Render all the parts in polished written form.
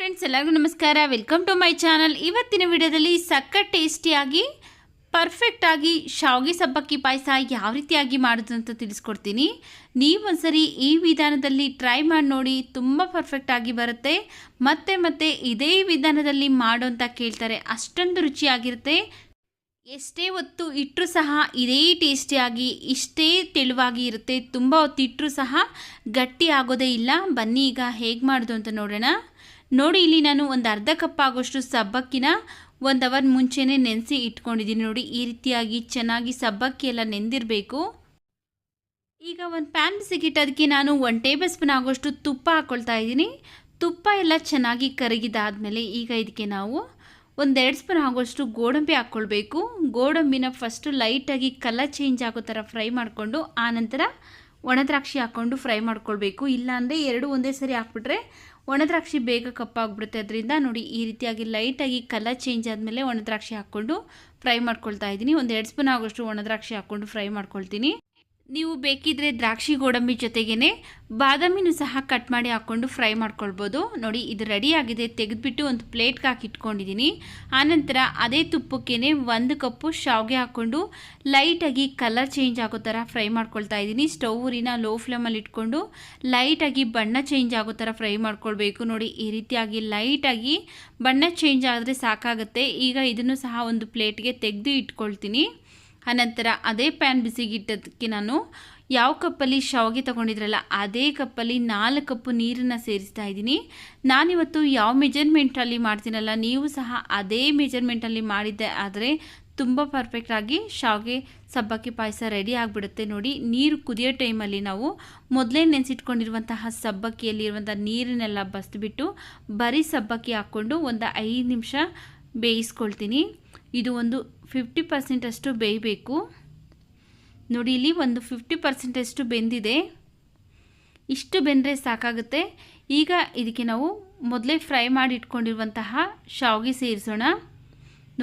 Friends, ಎಲ್ಲರಿಗೂ ನಮಸ್ಕಾರ. Welcome to my channel. ಇವತ್ತಿನ ವಿಡಿಯೋದಲ್ಲಿ ಸಖತ್ ಟೇಸ್ಟಿಯಾಗಿ ಪರ್ಫೆಕ್ಟಾಗಿ ಶಾವಿಗೆ ಸಬ್ಬಕ್ಕಿ ಪಾಯಸ ಯಾವ ರೀತಿಯಾಗಿ ಮಾಡೋದು ಅಂತ ತಿಳಿಸ್ಕೊಡ್ತೀನಿ. ನೀವೊಂದ್ಸರಿ ಈ ವಿಧಾನದಲ್ಲಿ ಟ್ರೈ ಮಾಡಿ ನೋಡಿ, ತುಂಬ ಪರ್ಫೆಕ್ಟಾಗಿ ಬರುತ್ತೆ. ಮತ್ತೆ ಇದೇ ವಿಧಾನದಲ್ಲಿ ಮಾಡು ಅಂತ ಕೇಳ್ತಾರೆ, ಅಷ್ಟೊಂದು ರುಚಿಯಾಗಿರುತ್ತೆ. ಎಷ್ಟೇ ಹೊತ್ತು ಇಟ್ಟರೂ ಸಹ ಇದೇ ಟೇಸ್ಟಿಯಾಗಿ ಇಷ್ಟೇ ತೆಳುವಾಗಿ ಇರುತ್ತೆ. ತುಂಬ ಹೊತ್ತು ಇಟ್ಟರೂ ಸಹ ಗಟ್ಟಿ ಆಗೋದೇ ಇಲ್ಲ. ಬನ್ನಿ ಈಗ ಹೇಗೆ ಮಾಡೋದು ಅಂತ ನೋಡೋಣ. ನೋಡಿ, ಇಲ್ಲಿ ನಾನು ಒಂದು ಅರ್ಧ ಕಪ್ ಆಗೋಷ್ಟು ಸಬ್ಬಕ್ಕಿನ 1 ಅವರ್ ಮುಂಚೆನೇ ನೆನೆಸಿ ಇಟ್ಕೊಂಡಿದ್ದೀನಿ. ನೋಡಿ, ಈ ರೀತಿಯಾಗಿ ಚೆನ್ನಾಗಿ ಸಬ್ಬಕ್ಕಿ ಎಲ್ಲ ನೆಂದಿರಬೇಕು. ಈಗ ಒಂದು ಪ್ಯಾನ್ ಬಿಸಿಗಿಟ್ಟು ಅದಕ್ಕೆ ನಾನು 1 ಟೇಬಲ್ ಸ್ಪೂನ್ ಆಗೋಷ್ಟು ತುಪ್ಪ ಹಾಕ್ಕೊಳ್ತಾ ಇದ್ದೀನಿ. ತುಪ್ಪ ಎಲ್ಲ ಚೆನ್ನಾಗಿ ಕರಗಿದಾದಮೇಲೆ ಈಗ ಇದಕ್ಕೆ ನಾವು 1-2 ಸ್ಪೂನ್ ಆಗೋಷ್ಟು ಗೋಡಂಬಿ ಹಾಕ್ಕೊಳ್ಬೇಕು. ಗೋಡಂಬಿನ ಫಸ್ಟು ಲೈಟಾಗಿ ಕಲರ್ ಚೇಂಜ್ ಆಗೋ ಥರ ಫ್ರೈ ಮಾಡಿಕೊಂಡು ಆನಂತರ ಒಣದ್ರಾಕ್ಷಿ ಹಾಕ್ಕೊಂಡು ಫ್ರೈ ಮಾಡ್ಕೊಳ್ಬೇಕು. ಇಲ್ಲಾಂದರೆ ಎರಡು ಒಂದೇ ಸರಿ ಹಾಕ್ಬಿಟ್ರೆ ಒಣದ್ರಾಕ್ಷಿ ಬೇಗ ಕಪ್ಪಾಗ್ಬಿಡುತ್ತೆ. ಅದರಿಂದ ನೋಡಿ, ಈ ರೀತಿಯಾಗಿ ಲೈಟಾಗಿ ಕಲರ್ ಚೇಂಜ್ ಆದಮೇಲೆ ಒಣದ್ರಾಕ್ಷಿ ಹಾಕ್ಕೊಂಡು ಫ್ರೈ ಮಾಡ್ಕೊಳ್ತಾ ಇದ್ದೀನಿ. 1-2 ಸ್ಪೂನ್ ಆಗೋಷ್ಟು ಒಣದ್ರಾಕ್ಷಿ ಹಾಕ್ಕೊಂಡು ಫ್ರೈ ಮಾಡ್ಕೊಳ್ತೀನಿ. ನೀವು ಬೇಕಿದ್ರೆ ದ್ರಾಕ್ಷಿ ಗೋಡಂಬಿ ಜೊತೆಗೇ ಬಾದಾಮಿನೂ ಸಹ ಕಟ್ ಮಾಡಿ ಹಾಕ್ಕೊಂಡು ಫ್ರೈ ಮಾಡ್ಕೊಳ್ಬೋದು. ನೋಡಿ, ಇದು ರೆಡಿಯಾಗಿದೆ. ತೆಗೆದುಬಿಟ್ಟು ಒಂದು ಪ್ಲೇಟ್ಗೆ ಹಾಕಿ ಇಟ್ಕೊಂಡಿದ್ದೀನಿ. ಆನಂತರ ಅದೇ ತುಪ್ಪಕ್ಕೇ 1 ಕಪ್ಪು ಶಾವಿಗೆ ಹಾಕ್ಕೊಂಡು ಲೈಟಾಗಿ ಕಲರ್ ಚೇಂಜ್ ಆಗೋ ಥರ ಫ್ರೈ ಮಾಡ್ಕೊಳ್ತಾ ಇದ್ದೀನಿ. ಸ್ಟವ್ ಊರಿನ ಲೋ ಫ್ಲೇಮಲ್ಲಿ ಇಟ್ಕೊಂಡು ಲೈಟಾಗಿ ಬಣ್ಣ ಚೇಂಜ್ ಆಗೋ ಥರ ಫ್ರೈ ಮಾಡ್ಕೊಳ್ಬೇಕು. ನೋಡಿ, ಈ ರೀತಿಯಾಗಿ ಲೈಟಾಗಿ ಬಣ್ಣ ಚೇಂಜ್ ಆದರೆ ಸಾಕಾಗುತ್ತೆ. ಈಗ ಇದನ್ನು ಸಹ ಒಂದು ಪ್ಲೇಟ್ಗೆ ತೆಗೆದು ಇಟ್ಕೊಳ್ತೀನಿ. ಆನಂತರ ಅದೇ ಪ್ಯಾನ್ ಬಿಸಿಗಿಟ್ಟದಕ್ಕೆ ನಾನು ಯಾವ ಕಪ್ಪಲ್ಲಿ ಶಾವಿಗೆ ತೊಗೊಂಡಿದ್ರಲ್ಲ ಅದೇ ಕಪ್ಪಲ್ಲಿ 4 ಕಪ್ಪು ನೀರನ್ನು ಸೇರಿಸ್ತಾ ಇದ್ದೀನಿ. ನಾನಿವತ್ತು ಯಾವ ಮೆಜರ್ಮೆಂಟಲ್ಲಿ ಮಾಡ್ತೀನಲ್ಲ, ನೀವು ಸಹ ಅದೇ ಮೆಜರ್ಮೆಂಟಲ್ಲಿ ಮಾಡಿದ್ದೆ ಆದರೆ ತುಂಬ ಪರ್ಫೆಕ್ಟಾಗಿ ಶಾವಿಗೆ ಸಬ್ಬಕ್ಕಿ ಪಾಯಸ ರೆಡಿ ಆಗಿಬಿಡುತ್ತೆ. ನೋಡಿ, ನೀರು ಕುದಿಯೋ ಟೈಮಲ್ಲಿ ನಾವು ಮೊದಲೇ ನೆನೆಸಿಟ್ಕೊಂಡಿರುವಂತಹ ಸಬ್ಬಕ್ಕಿಯಲ್ಲಿರುವಂಥ ನೀರನ್ನೆಲ್ಲ ಬಸ್ದುಬಿಟ್ಟು ಬರೀ ಸಬ್ಬಕ್ಕಿ ಹಾಕ್ಕೊಂಡು ಒಂದು 5 ನಿಮಿಷ ಬೇಯಿಸ್ಕೊಳ್ತೀನಿ. ಇದು ಒಂದು 50% ಅಷ್ಟು ಬೇಯಬೇಕು. ನೋಡಿ, ಇಲ್ಲಿ ಒಂದು 50% ಅಷ್ಟು ಬೆಂದಿದೆ. ಇಷ್ಟು ಬೆಂದರೆ ಸಾಕಾಗುತ್ತೆ. ಈಗ ಇದಕ್ಕೆ ನಾವು ಮೊದಲೇ ಫ್ರೈ ಮಾಡಿ ಇಟ್ಕೊಂಡಿರುವಂತಹ ಶಾವಿಗೆ ಸೇರಿಸೋಣ.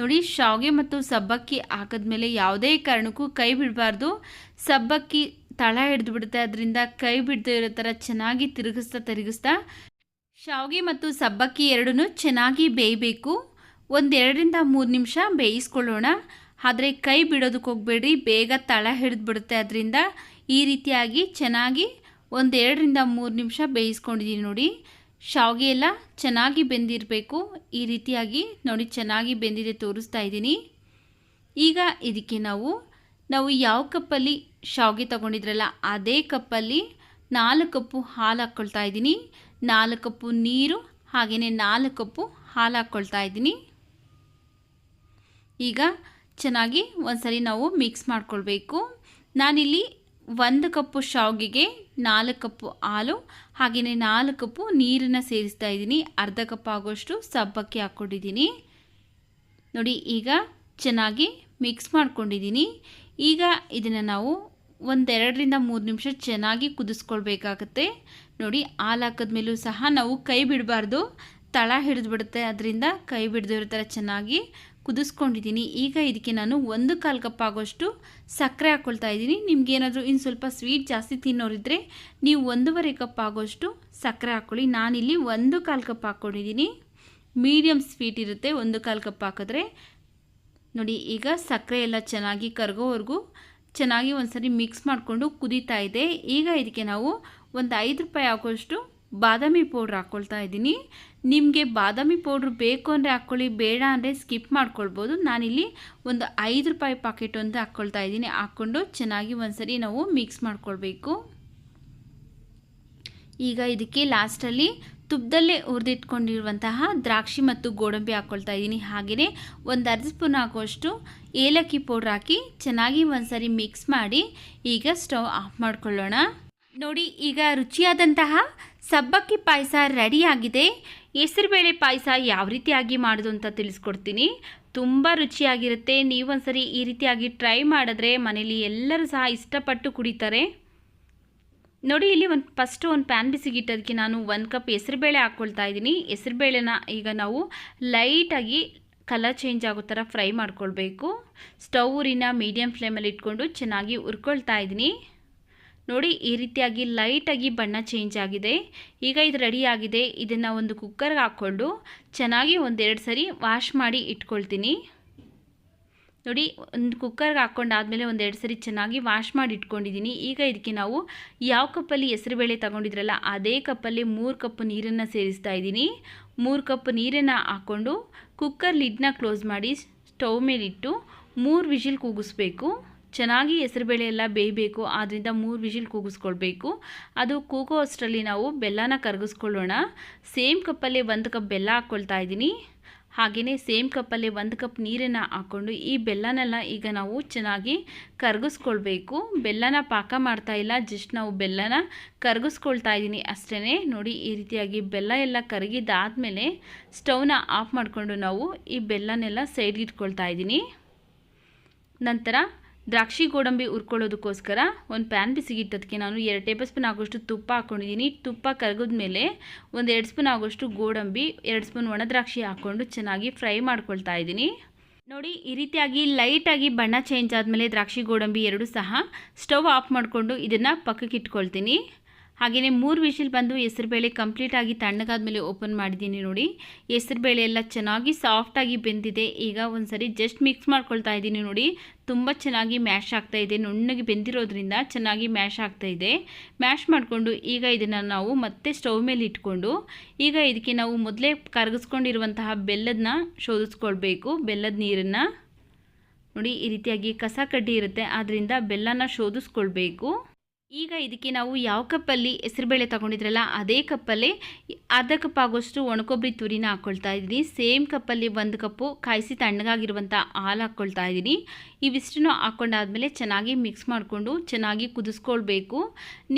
ನೋಡಿ, ಶಾವಿಗೆ ಮತ್ತು ಸಬ್ಬಕ್ಕಿ ಹಾಕಿದ್ಮೇಲೆ ಯಾವುದೇ ಕಾರಣಕ್ಕೂ ಕೈ ಬಿಡಬಾರ್ದು. ಸಬ್ಬಕ್ಕಿ ತಳ ಹಿಡಿದು ಬಿಡುತ್ತೆ. ಅದರಿಂದ ಕೈ ಬಿಡದೇ ಇರೋ ಥರ ಚೆನ್ನಾಗಿ ತಿರುಗಿಸ್ತಾ ಶಾವಿಗೆ ಮತ್ತು ಸಬ್ಬಕ್ಕಿ ಎರಡೂ ಚೆನ್ನಾಗಿ ಬೇಯಬೇಕು. 1-2-3 ನಿಮಿಷ ಬೇಯಿಸ್ಕೊಳ್ಳೋಣ. ಆದರೆ ಕೈ ಬಿಡೋದಕ್ಕೆ ಹೋಗಬೇಡಿ, ಬೇಗ ತಳ ಹಿಡಿದು ಬಿಡುತ್ತೆ. ಅದರಿಂದ ಈ ರೀತಿಯಾಗಿ ಚೆನ್ನಾಗಿ 1-2-3 ನಿಮಿಷ ಬೇಯಿಸ್ಕೊಂಡಿದ್ದೀನಿ. ನೋಡಿ, ಶಾವಿಗೆ ಎಲ್ಲ ಚೆನ್ನಾಗಿ ಬೆಂದಿರಬೇಕು. ಈ ರೀತಿಯಾಗಿ ನೋಡಿ, ಚೆನ್ನಾಗಿ ಬೆಂದಿದೆ, ತೋರಿಸ್ತಾ ಇದ್ದೀನಿ. ಈಗ ಇದಕ್ಕೆ ನಾವು ಯಾವ ಕಪ್ಪಲ್ಲಿ ಶಾವಿಗೆ ತೊಗೊಂಡಿದ್ರಲ್ಲ ಅದೇ ಕಪ್ಪಲ್ಲಿ 4 ಕಪ್ಪು ಹಾಲು ಹಾಕ್ಕೊಳ್ತಾ ಇದ್ದೀನಿ. 4 ಕಪ್ಪು ನೀರು ಹಾಗೆಯೇ 4 ಕಪ್ಪು ಹಾಲು ಹಾಕ್ಕೊಳ್ತಾ ಇದ್ದೀನಿ. ಈಗ ಚೆನ್ನಾಗಿ ಒಂದ್ಸರಿ ನಾವು ಮಿಕ್ಸ್ ಮಾಡ್ಕೊಳ್ಬೇಕು. ನಾನಿಲ್ಲಿ 1 ಕಪ್ಪು ಶಾವಿಗೆಗೆ 4 ಕಪ್ಪು ಹಾಲು ಹಾಗೆಯೇ 4 ಕಪ್ಪು ನೀರನ್ನು ಸೇರಿಸ್ತಾ ಇದ್ದೀನಿ. ಅರ್ಧ ಕಪ್ ಆಗೋಷ್ಟು ಸಬ್ಬಕ್ಕಿ ಹಾಕ್ಕೊಂಡಿದ್ದೀನಿ. ನೋಡಿ, ಈಗ ಚೆನ್ನಾಗಿ ಮಿಕ್ಸ್ ಮಾಡ್ಕೊಂಡಿದ್ದೀನಿ. ಈಗ ಇದನ್ನು ನಾವು 1-2-3 ನಿಮಿಷ ಚೆನ್ನಾಗಿ ಕುದಿಸ್ಕೊಳ್ಬೇಕಾಗತ್ತೆ. ನೋಡಿ, ಹಾಲು ಹಾಕಿದ್ಮೇಲೂ ಸಹ ನಾವು ಕೈ ಬಿಡಬಾರ್ದು, ತಳ ಹಿಡಿದು ಬಿಡುತ್ತೆ. ಅದರಿಂದ ಕೈ ಬಿಡದಿರೋ ಥರ ಚೆನ್ನಾಗಿ ಕುದಿಸ್ಕೊಂಡಿದ್ದೀನಿ. ಈಗ ಇದಕ್ಕೆ ನಾನು 1/4 ಕಪ್ ಆಗೋಷ್ಟು ಸಕ್ಕರೆ ಹಾಕ್ಕೊಳ್ತಾ ಇದ್ದೀನಿ. ನಿಮ್ಗೇನಾದರೂ ಇನ್ನು ಸ್ವಲ್ಪ ಸ್ವೀಟ್ ಜಾಸ್ತಿ ತಿನ್ನೋರಿದ್ದರೆ ನೀವು 1.5 ಕಪ್ ಆಗೋಷ್ಟು ಸಕ್ಕರೆ ಹಾಕ್ಕೊಳ್ಳಿ. ನಾನಿಲ್ಲಿ 1/4 ಕಪ್ ಹಾಕ್ಕೊಂಡಿದ್ದೀನಿ. ಮೀಡಿಯಮ್ ಸ್ವೀಟ್ ಇರುತ್ತೆ 1/4 ಕಪ್ ಹಾಕಿದ್ರೆ. ನೋಡಿ, ಈಗ ಸಕ್ಕರೆ ಎಲ್ಲ ಚೆನ್ನಾಗಿ ಕರಗೋವರೆಗೂ ಚೆನ್ನಾಗಿ ಒಂದ್ಸರಿ ಮಿಕ್ಸ್ ಮಾಡಿಕೊಂಡು ಕುದೀತಾ ಇದೆ. ಈಗ ಇದಕ್ಕೆ ನಾವು ಒಂದು 5 ರೂಪಾಯಿ ಆಗೋಷ್ಟು ಬಾದಾಮಿ ಪೌಡ್ರ್ ಹಾಕ್ಕೊಳ್ತಾ ಇದ್ದೀನಿ. ನಿಮಗೆ ಬಾದಾಮಿ ಪೌಡ್ರ್ ಬೇಕು ಅಂದರೆ ಹಾಕ್ಕೊಳ್ಳಿ, ಬೇಡ ಅಂದರೆ ಸ್ಕಿಪ್ ಮಾಡ್ಕೊಳ್ಬೋದು. ನಾನಿಲ್ಲಿ ಒಂದು 5 ರೂಪಾಯಿ ಪಾಕೆಟ್ ಒಂದು ಹಾಕ್ಕೊಳ್ತಾ ಇದ್ದೀನಿ. ಹಾಕ್ಕೊಂಡು ಚೆನ್ನಾಗಿ ಒಂದ್ಸರಿ ನಾವು ಮಿಕ್ಸ್ ಮಾಡ್ಕೊಳ್ಬೇಕು. ಈಗ ಇದಕ್ಕೆ ಲಾಸ್ಟಲ್ಲಿ ತುಪ್ಪದಲ್ಲೇ ಹುರಿದಿಟ್ಕೊಂಡಿರುವಂತಹ ದ್ರಾಕ್ಷಿ ಮತ್ತು ಗೋಡಂಬಿ ಹಾಕ್ಕೊಳ್ತಾ ಇದ್ದೀನಿ. ಹಾಗೆಯೇ ಒಂದು ಅರ್ಧ ಸ್ಪೂನ್ ಆಗುವಷ್ಟು ಏಲಕ್ಕಿ ಪೌಡ್ರ್ ಹಾಕಿ ಚೆನ್ನಾಗಿ ಒಂದ್ಸರಿ ಮಿಕ್ಸ್ ಮಾಡಿ ಈಗ ಸ್ಟವ್ ಆಫ್ ಮಾಡ್ಕೊಳ್ಳೋಣ. ನೋಡಿ, ಈಗ ರುಚಿಯಾದಂತಹ ಸಬ್ಬಕ್ಕಿ ಪಾಯಸ ರೆಡಿಯಾಗಿದೆ. ಹೆಸರುಬೇಳೆ ಪಾಯಸ ಯಾವ ರೀತಿಯಾಗಿ ಮಾಡೋದು ಅಂತ ತಿಳಿಸ್ಕೊಡ್ತೀನಿ. ತುಂಬ ರುಚಿಯಾಗಿರುತ್ತೆ. ನೀವೊಂದ್ಸರಿ ಈ ರೀತಿಯಾಗಿ ಟ್ರೈ ಮಾಡಿದ್ರೆ ಮನೇಲಿ ಎಲ್ಲರೂ ಸಹ ಇಷ್ಟಪಟ್ಟು ಕುಡಿತಾರೆ. ನೋಡಿ, ಇಲ್ಲಿ ಫಸ್ಟು ಒಂದು ಪ್ಯಾನ್ ಬಿಸಿಗಿಟ್ಟೋದಕ್ಕೆ ನಾನು 1 ಕಪ್ ಹೆಸರುಬೇಳೆ ಹಾಕ್ಕೊಳ್ತಾ ಇದ್ದೀನಿ. ಹೆಸರುಬೇಳೆನ ಈಗ ನಾವು ಲೈಟಾಗಿ ಕಲರ್ ಚೇಂಜ್ ಆಗೋ ಥರ ಫ್ರೈ ಮಾಡ್ಕೊಳ್ಬೇಕು. ಸ್ಟವ್ ಊರಿನ ಮೀಡಿಯಮ್ ಫ್ಲೇಮಲ್ಲಿ ಇಟ್ಕೊಂಡು ಚೆನ್ನಾಗಿ ಹುರ್ಕೊಳ್ತಾ ಇದ್ದೀನಿ. ನೋಡಿ ಈ ರೀತಿಯಾಗಿ ಲೈಟಾಗಿ ಬಣ್ಣ ಚೇಂಜ್ ಆಗಿದೆ. ಈಗ ಇದು ರೆಡಿ ಆಗಿದೆ. ಇದನ್ನು ಒಂದು ಕುಕ್ಕರ್ಗೆ ಹಾಕ್ಕೊಂಡು ಚೆನ್ನಾಗಿ ಒಂದೆರಡು ಸರಿ ವಾಶ್ ಮಾಡಿ ಇಟ್ಕೊಳ್ತೀನಿ. ನೋಡಿ ಒಂದು ಕುಕ್ಕರ್ಗೆ ಹಾಕ್ಕೊಂಡಾದಮೇಲೆ ಒಂದೆರಡು ಸರಿ ಚೆನ್ನಾಗಿ ವಾಶ್ ಮಾಡಿ ಇಟ್ಕೊಂಡಿದ್ದೀನಿ. ಈಗ ಇದಕ್ಕೆ ನಾವು ಯಾವ ಕಪ್ಪಲ್ಲಿ ಹೆಸರುಬೇಳೆ ತಗೊಂಡಿದ್ರಲ್ಲ ಅದೇ ಕಪ್ಪಲ್ಲಿ 3 ಕಪ್ ನೀರನ್ನು ಸೇರಿಸ್ತಾ ಇದ್ದೀನಿ. 3 ಕಪ್ ನೀರನ್ನು ಹಾಕ್ಕೊಂಡು ಕುಕ್ಕರ್ ಲಿಡ್ನ ಕ್ಲೋಸ್ ಮಾಡಿ ಸ್ಟವ್ ಮೇಲಿಟ್ಟು 3 ವಿಷಿಲ್ ಕೂಗಿಸ್ಬೇಕು. ಚೆನ್ನಾಗಿ ಹೆಸರುಬೇಳೆ ಎಲ್ಲ ಬೇಯಬೇಕು, ಆದ್ದರಿಂದ 3 ವಿಷಿಲ್ ಕೂಗಿಸ್ಕೊಳ್ಬೇಕು. ಅದು ಕೂಗೋ ಅಷ್ಟರಲ್ಲಿ ನಾವು ಬೆಲ್ಲನ ಕರಗಿಸ್ಕೊಳ್ಳೋಣ. ಸೇಮ್ ಕಪ್ಪಲ್ಲೇ 1 ಕಪ್ ಬೆಲ್ಲ ಹಾಕ್ಕೊಳ್ತಾ ಇದ್ದೀನಿ. ಹಾಗೆಯೇ ಸೇಮ್ ಕಪ್ಪಲ್ಲೇ 1 ಕಪ್ ನೀರನ್ನು ಹಾಕ್ಕೊಂಡು ಈ ಬೆಲ್ಲನೆಲ್ಲ ಈಗ ನಾವು ಚೆನ್ನಾಗಿ ಕರಗಿಸ್ಕೊಳ್ಬೇಕು. ಬೆಲ್ಲನ ಪಾಕ ಮಾಡ್ತಾ ಇಲ್ಲ, ಜಸ್ಟ್ ನಾವು ಬೆಲ್ಲನ ಕರಗಿಸ್ಕೊಳ್ತಾ ಇದ್ದೀನಿ ಅಷ್ಟೇ. ನೋಡಿ ಈ ರೀತಿಯಾಗಿ ಬೆಲ್ಲ ಎಲ್ಲ ಕರಗಿದ್ದಾದಮೇಲೆ ಸ್ಟವ್ನ ಆಫ್ ಮಾಡಿಕೊಂಡು ನಾವು ಈ ಬೆಲ್ಲನೆಲ್ಲ ಸೈಡ್ಗೆ ಇಟ್ಕೊಳ್ತಾ ಇದ್ದೀನಿ. ನಂತರ ದ್ರಾಕ್ಷಿ ಗೋಡಂಬಿ ಹುರ್ಕೊಳ್ಳೋದಕ್ಕೋಸ್ಕರ ಒಂದು ಪ್ಯಾನ್ ಬಿಸಿಗಿಟ್ಟದಕ್ಕೆ ನಾನು 2 ಟೇಬಲ್ ಸ್ಪೂನ್ ಆಗೋಷ್ಟು ತುಪ್ಪ ಹಾಕ್ಕೊಂಡಿದ್ದೀನಿ. ತುಪ್ಪ ಕರಗಿದ ಮೇಲೆ ಒಂದು 2 ಸ್ಪೂನ್ ಆಗೋಷ್ಟು ಗೋಡಂಬಿ, 2 ಸ್ಪೂನ್ ಒಣ ದ್ರಾಕ್ಷಿ ಹಾಕ್ಕೊಂಡು ಚೆನ್ನಾಗಿ ಫ್ರೈ ಮಾಡ್ಕೊಳ್ತಾ ಇದ್ದೀನಿ. ನೋಡಿ ಈ ರೀತಿಯಾಗಿ ಲೈಟಾಗಿ ಬಣ್ಣ ಚೇಂಜ್ ಆದಮೇಲೆ ದ್ರಾಕ್ಷಿ ಗೋಡಂಬಿ ಎರಡೂ ಸಹ ಸ್ಟವ್ ಆಫ್ ಮಾಡಿಕೊಂಡು ಇದನ್ನು ಪಕ್ಕಕ್ಕೆ ಇಟ್ಕೊಳ್ತೀನಿ. ಹಾಗೆಯೇ 3 ವಿಷಿಲ್ ಬಂದು ಹೆಸರುಬೇಳೆ ಕಂಪ್ಲೀಟಾಗಿ ತಣ್ಣಗಾದ್ಮೇಲೆ ಓಪನ್ ಮಾಡಿದ್ದೀನಿ. ನೋಡಿ ಹೆಸರುಬೇಳೆ ಎಲ್ಲ ಚೆನ್ನಾಗಿ ಸಾಫ್ಟಾಗಿ ಬೆಂದಿದೆ. ಈಗ ಒಂದು ಸರಿ ಜಸ್ಟ್ ಮಿಕ್ಸ್ ಮಾಡ್ಕೊಳ್ತಾ ಇದ್ದೀನಿ. ನೋಡಿ ತುಂಬ ಚೆನ್ನಾಗಿ ಮ್ಯಾಶ್ ಆಗ್ತಾಯಿದೆ, ನುಣ್ಣಗೆ ಬೆಂದಿರೋದ್ರಿಂದ ಚೆನ್ನಾಗಿ ಮ್ಯಾಶ್ ಆಗ್ತಾಯಿದೆ. ಮ್ಯಾಶ್ ಮಾಡಿಕೊಂಡು ಈಗ ಇದನ್ನು ನಾವು ಮತ್ತೆ ಸ್ಟವ್ ಮೇಲೆ ಇಟ್ಕೊಂಡು ಈಗ ಇದಕ್ಕೆ ನಾವು ಮೊದಲೇ ಕರಗಿಸ್ಕೊಂಡಿರುವಂತಹ ಬೆಲ್ಲದನ್ನ ಶೋಧಿಸ್ಕೊಳ್ಬೇಕು. ಬೆಲ್ಲದ ನೀರನ್ನು ನೋಡಿ ಈ ರೀತಿಯಾಗಿ ಕಸ ಕಡ್ಡಿ ಇರುತ್ತೆ, ಆದ್ದರಿಂದ ಬೆಲ್ಲನ ಶೋಧಿಸ್ಕೊಳ್ಬೇಕು. ಈಗ ಇದಕ್ಕೆ ನಾವು ಯಾವ ಕಪ್ಪಲ್ಲಿ ಹೆಸರುಬೇಳೆ ತಗೊಂಡಿದ್ರಲ್ಲ ಅದೇ ಕಪ್ಪಲ್ಲೇ ಅರ್ಧ ಕಪ್ ಆಗೋಷ್ಟು ಒಣಕೊಬ್ಬರಿ ತುರಿನ ಹಾಕ್ಕೊಳ್ತಾ ಇದ್ದೀನಿ. ಸೇಮ್ ಕಪ್ಪಲ್ಲಿ 1 ಕಪ್ಪು ಕಾಯಿಸಿ ತಣ್ಣಗಾಗಿರುವಂಥ ಹಾಲು ಹಾಕ್ಕೊಳ್ತಾ ಇದ್ದೀನಿ. ಇವಿಷ್ಟನ್ನು ಹಾಕ್ಕೊಂಡಾದ್ಮೇಲೆ ಚೆನ್ನಾಗಿ ಮಿಕ್ಸ್ ಮಾಡಿಕೊಂಡು ಚೆನ್ನಾಗಿ ಕುದಿಸ್ಕೊಳ್ಬೇಕು.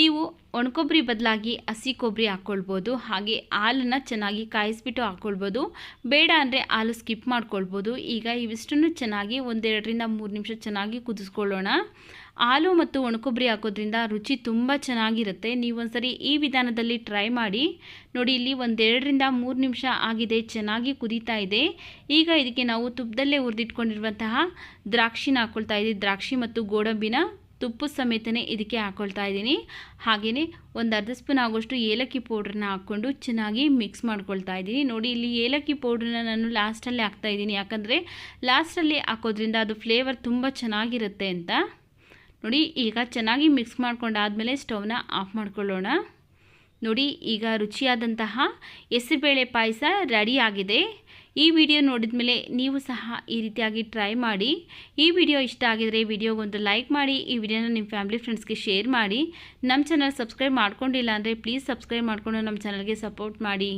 ನೀವು ಒಣಕೊಬ್ಬರಿ ಬದಲಾಗಿ ಹಸಿ ಕೊಬ್ಬರಿ ಹಾಕ್ಕೊಳ್ಬೋದು. ಹಾಗೆ ಹಾಲನ್ನು ಚೆನ್ನಾಗಿ ಕಾಯಿಸ್ಬಿಟ್ಟು ಹಾಕ್ಕೊಳ್ಬೋದು. ಬೇಡ ಅಂದರೆ ಹಾಲು ಸ್ಕಿಪ್ ಮಾಡ್ಕೊಳ್ಬೋದು. ಈಗ ಇವಿಷ್ಟನ್ನು ಚೆನ್ನಾಗಿ 1-2 ರಿಂದ 3 ನಿಮಿಷ ಚೆನ್ನಾಗಿ ಕುದಿಸ್ಕೊಳ್ಳೋಣ. ಹಾಲು ಮತ್ತು ಒಣಕೊಬ್ಬರಿ ಹಾಕೋದ್ರಿಂದ ರುಚಿ ತುಂಬ ಚೆನ್ನಾಗಿರುತ್ತೆ. ನೀವು ಒಂದ್ಸರಿ ಈ ವಿಧಾನದಲ್ಲಿ ಟ್ರೈ ಮಾಡಿ ನೋಡಿ. ಇಲ್ಲಿ 1-2 ರಿಂದ 3 ನಿಮಿಷ ಆಗಿದೆ, ಚೆನ್ನಾಗಿ ಕುದೀತಾ ಇದೆ. ಈಗ ಇದಕ್ಕೆ ನಾವು ತುಪ್ಪದಲ್ಲೇ ಹುರಿದಿಟ್ಕೊಂಡಿರುವಂತಹ ದ್ರಾಕ್ಷಿನ ಹಾಕ್ಕೊಳ್ತಾ ಇದ್ದೀವಿ. ದ್ರಾಕ್ಷಿ ಮತ್ತು ಗೋಡಂಬಿನ ತುಪ್ಪದ ಸಮೇತನೇ ಇದಕ್ಕೆ ಹಾಕ್ಕೊಳ್ತಾ ಇದ್ದೀನಿ. ಹಾಗೆಯೇ ಒಂದು ಅರ್ಧ ಸ್ಪೂನ್ ಆಗೋಷ್ಟು ಏಲಕ್ಕಿ ಪೌಡ್ರನ್ನ ಹಾಕ್ಕೊಂಡು ಚೆನ್ನಾಗಿ ಮಿಕ್ಸ್ ಮಾಡ್ಕೊಳ್ತಾ ಇದ್ದೀನಿ. ನೋಡಿ ಇಲ್ಲಿ ಏಲಕ್ಕಿ ಪೌಡ್ರನ್ನ ನಾನು ಲಾಸ್ಟಲ್ಲಿ ಹಾಕ್ತಾ ಇದ್ದೀನಿ, ಯಾಕಂದರೆ ಲಾಸ್ಟಲ್ಲಿ ಹಾಕೋದ್ರಿಂದ ಅದು ಫ್ಲೇವರ್ ತುಂಬ ಚೆನ್ನಾಗಿರುತ್ತೆ ಅಂತ. ನೋಡಿ ಈಗ ಚೆನ್ನಾಗಿ ಮಿಕ್ಸ್ ಮಾಡ್ಕೊಂಡಾದಮೇಲೆ ಸ್ಟವ್ನ ಆಫ್ ಮಾಡ್ಕೊಳ್ಳೋಣ. ನೋಡಿ ಈಗ ರುಚಿಯಾದಂತಹ ಹೆಸರುಬೇಳೆ ಪಾಯಸ ರೆಡಿ ಆಗಿದೆ. ಈ ವಿಡಿಯೋ ನೋಡಿದ ಮೇಲೆ ನೀವು ಸಹ ಈ ರೀತಿಯಾಗಿ ಟ್ರೈ ಮಾಡಿ. ಈ ವಿಡಿಯೋ ಇಷ್ಟ ಆಗಿದರೆ ವಿಡಿಯೋಗೊಂದು ಲೈಕ್ ಮಾಡಿ, ಈ ವಿಡಿಯೋನ ನಿಮ್ಮ ಫ್ಯಾಮಿಲಿ ಫ್ರೆಂಡ್ಸ್ಗೆ ಶೇರ್ ಮಾಡಿ. ನಮ್ಮ ಚಾನಲ್ ಸಬ್ಸ್ಕ್ರೈಬ್ ಮಾಡ್ಕೊಂಡಿಲ್ಲ ಅಂದರೆ ಪ್ಲೀಸ್ ಸಬ್ಸ್ಕ್ರೈಬ್ ಮಾಡಿಕೊಂಡು ನಮ್ಮ ಚಾನಲ್ಗೆ ಸಪೋರ್ಟ್ ಮಾಡಿ.